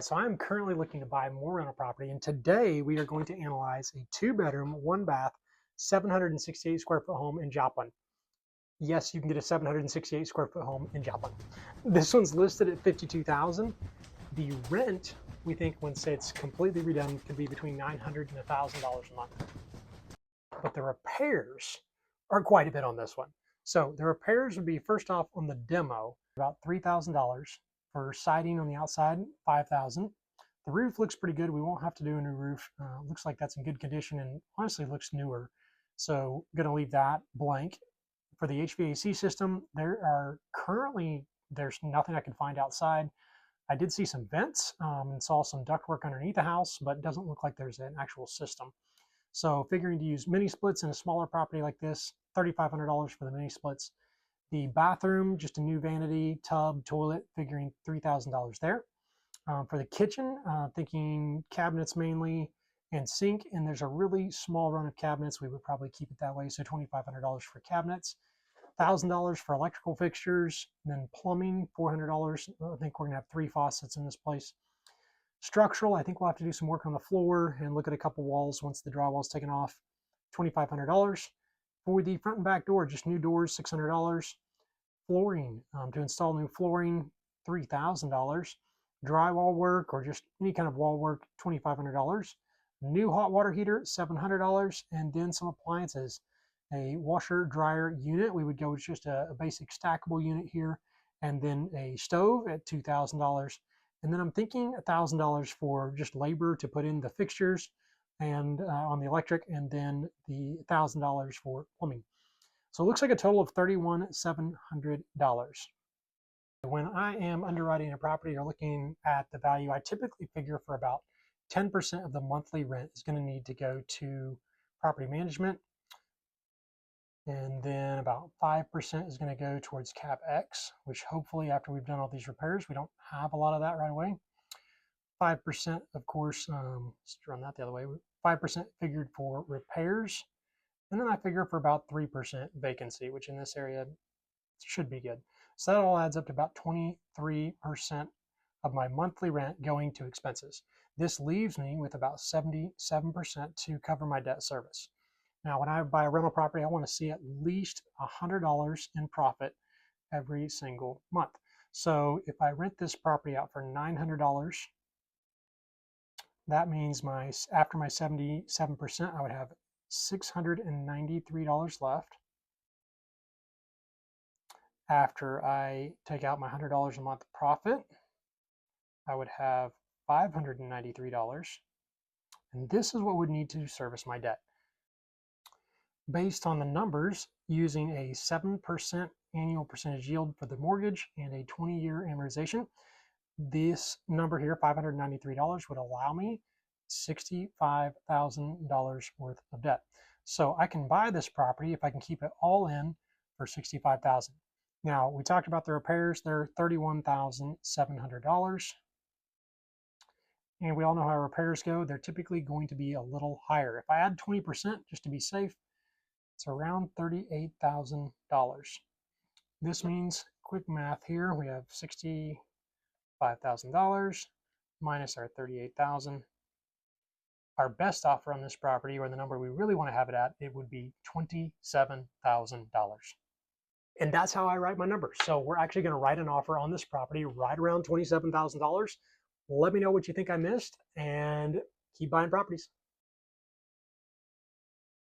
So I'm currently looking to buy more rental property, and today we are going to analyze a 2-bedroom, 1-bath, 768 square foot home in Joplin. Yes, you can get a 768 square foot home in Joplin. This one's listed at $52,000. The rent, we think, once it's completely redone, could be between $900 and $1,000 a month. But the repairs are quite a bit on this one. So the repairs would be, first off, on the demo, about $3,000. For siding on the outside, $5,000. The roof looks pretty good. We won't have to do a new roof. Looks like that's in good condition and honestly looks newer. So I'm gonna leave that blank. For the HVAC system, there's nothing I can find outside. I did see some vents and saw some ductwork underneath the house, but it doesn't look like there's an actual system. So figuring to use mini splits in a smaller property like this, $3,500 for the mini splits. The bathroom, just a new vanity, tub, toilet, figuring $3,000 there. For the kitchen, thinking cabinets mainly and sink, and there's a really small run of cabinets. We would probably keep it that way, so $2,500 for cabinets. $1,000 for electrical fixtures, and then plumbing, $400. I think we're gonna have 3 faucets in this place. Structural, I think we'll have to do some work on the floor and look at a couple walls once the drywall's taken off. $2,500. For the front and back door, just new doors, $600. Flooring, to install new flooring, $3,000. Drywall work or just any kind of wall work, $2,500. New hot water heater, $700. And then some appliances. A washer dryer unit, we would go with just a basic stackable unit here, and then a stove at $2,000. And then I'm thinking $1,000 for just labor to put in the fixtures and on the electric, and then the $1,000 for plumbing. So it looks like a total of $31,700. When I am underwriting a property or looking at the value, I typically figure for about 10% of the monthly rent is going to need to go to property management. And then about 5% is going to go towards CapEx, which hopefully after we've done all these repairs, we don't have a lot of that right away. 5%, of course, let's run that the other way. 5% figured for repairs. And then I figure for about 3% vacancy, which in this area should be good. So that all adds up to about 23% of my monthly rent going to expenses. This leaves me with about 77% to cover my debt service. Now, when I buy a rental property, I want to see at least $100 in profit every single month. So if I rent this property out for $900, that means after my 77%, I would have $693 left. After I take out my $100 a month profit, I would have $593. And this is what would need to service my debt. Based on the numbers, using a 7% annual percentage yield for the mortgage and a 20-year amortization, this number here, $593, would allow me $65,000 worth of debt. So I can buy this property if I can keep it all in for $65,000. Now, we talked about the repairs. They're $31,700. And we all know how repairs go. They're typically going to be a little higher. If I add 20% just to be safe, it's around $38,000. This means, quick math here, we have $65,000 minus our $38,000. Our best offer on this property, or the number we really want to have it at, it would be $27,000. And that's how I write my numbers. So we're actually going to write an offer on this property right around $27,000. Let me know what you think I missed, and keep buying properties.